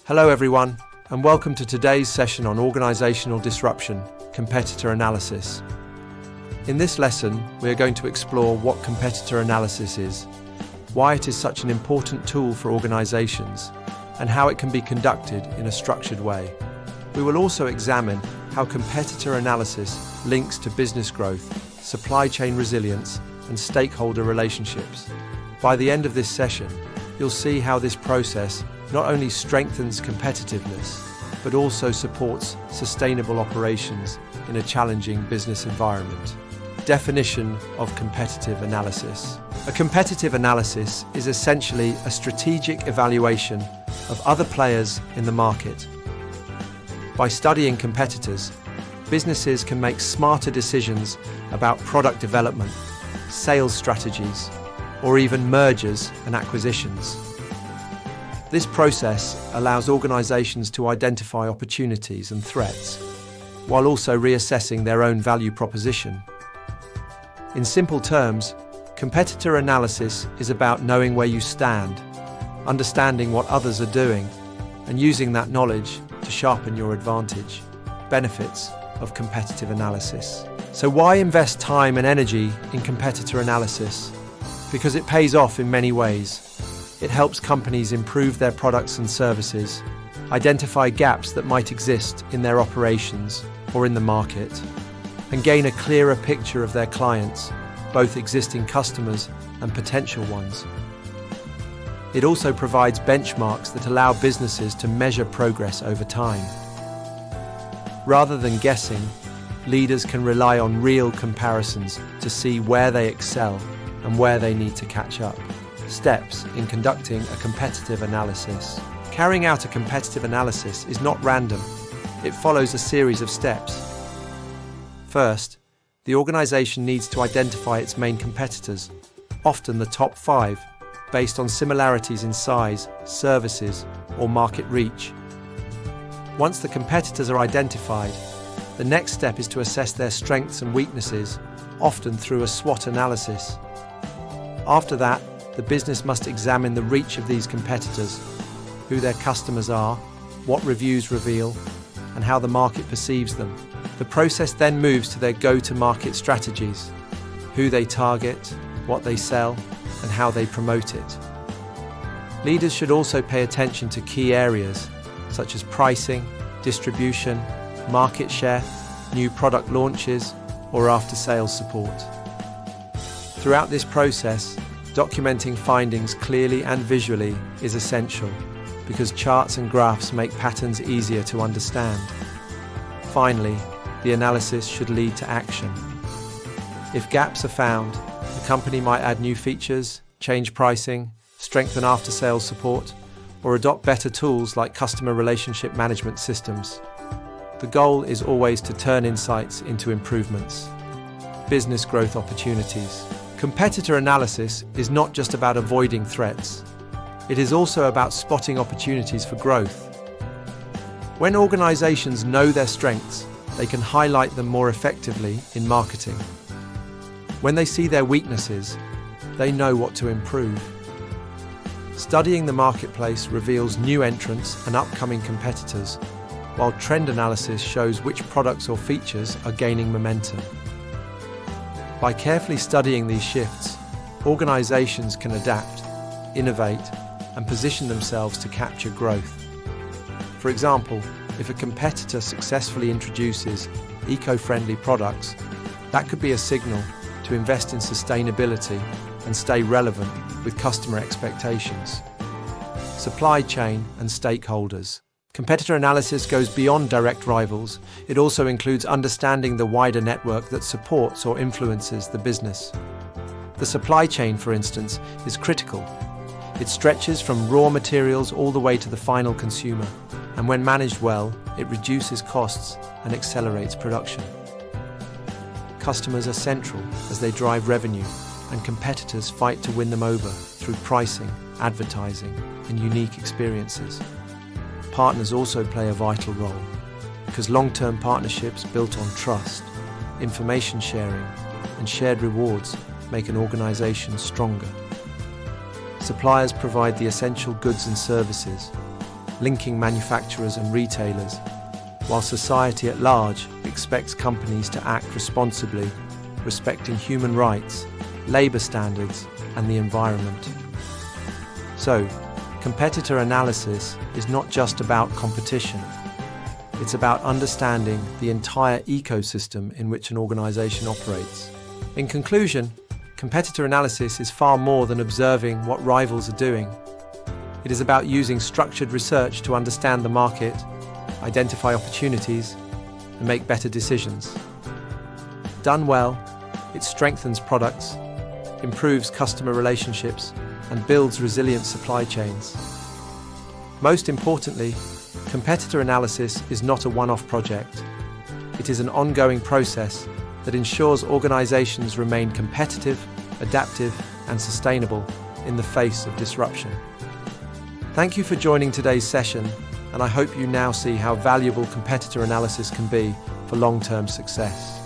Hello everyone, and welcome to today's session on organisational disruption, competitor analysis. In this lesson, we are going to explore what competitor analysis is, why it is such an important tool for organisations, and how it can be conducted in a structured way. We will also examine how competitor analysis links to business growth, supply chain resilience, and stakeholder relationships. By the end of this session, you'll see how this process not only strengthens competitiveness, but also supports sustainable operations in a challenging business environment. Definition of competitive analysis. A competitive analysis is essentially a strategic evaluation of other players in the market. By studying competitors, businesses can make smarter decisions about product development, sales strategies, or even mergers and acquisitions. This process allows organisations to identify opportunities and threats, while also reassessing their own value proposition. In simple terms, competitor analysis is about knowing where you stand, understanding what others are doing, and using that knowledge to sharpen your advantage. Benefits of competitive analysis. So why invest time and energy in competitor analysis? Because it pays off in many ways. It helps companies improve their products and services, identify gaps that might exist in their operations or in the market, and gain a clearer picture of their clients, both existing customers and potential ones. It also provides benchmarks that allow businesses to measure progress over time. Rather than guessing, leaders can rely on real comparisons to see where they excel and where they need to catch up. Steps in conducting a competitive analysis. Carrying out a competitive analysis is not random. It follows a series of steps. First, the organisation needs to identify its main competitors, often the top 5, based on similarities in size, services, or market reach. Once the competitors are identified, the next step is to assess their strengths and weaknesses, often through a SWOT analysis. After that, the business must examine the reach of these competitors, who their customers are, what reviews reveal, and how the market perceives them. The process then moves to their go-to-market strategies, who they target, what they sell, and how they promote it. Leaders should also pay attention to key areas, such as pricing, distribution, market share, new product launches, or after-sales support. Throughout this process, documenting findings clearly and visually is essential, because charts and graphs make patterns easier to understand. Finally, the analysis should lead to action. If gaps are found, the company might add new features, change pricing, strengthen after-sales support, or adopt better tools like customer relationship management systems. The goal is always to turn insights into improvements. Business growth opportunities. Competitor analysis is not just about avoiding threats. It is also about spotting opportunities for growth. When organisations know their strengths, they can highlight them more effectively in marketing. When they see their weaknesses, they know what to improve. Studying the marketplace reveals new entrants and upcoming competitors, while trend analysis shows which products or features are gaining momentum. By carefully studying these shifts, organisations can adapt, innovate, and position themselves to capture growth. For example, if a competitor successfully introduces eco-friendly products, that could be a signal to invest in sustainability and stay relevant with customer expectations. Supply chain and stakeholders. Competitor analysis goes beyond direct rivals. It also includes understanding the wider network that supports or influences the business. The supply chain, for instance, is critical. It stretches from raw materials all the way to the final consumer, and when managed well, it reduces costs and accelerates production. Customers are central as they drive revenue, and competitors fight to win them over through pricing, advertising, and unique experiences. Partners also play a vital role, because long-term partnerships built on trust, information sharing, and shared rewards make an organisation stronger. Suppliers provide the essential goods and services, linking manufacturers and retailers, while society at large expects companies to act responsibly, respecting human rights, labour standards, and the environment. So, competitor analysis is not just about competition. It's about understanding the entire ecosystem in which an organisation operates. In conclusion, competitor analysis is far more than observing what rivals are doing. It is about using structured research to understand the market, identify opportunities, and make better decisions. Done well, it strengthens products, improves customer relationships, and builds resilient supply chains. Most importantly, competitor analysis is not a one-off project. It is an ongoing process that ensures organizations remain competitive, adaptive, and sustainable in the face of disruption. Thank you for joining today's session, and I hope you now see how valuable competitor analysis can be for long-term success.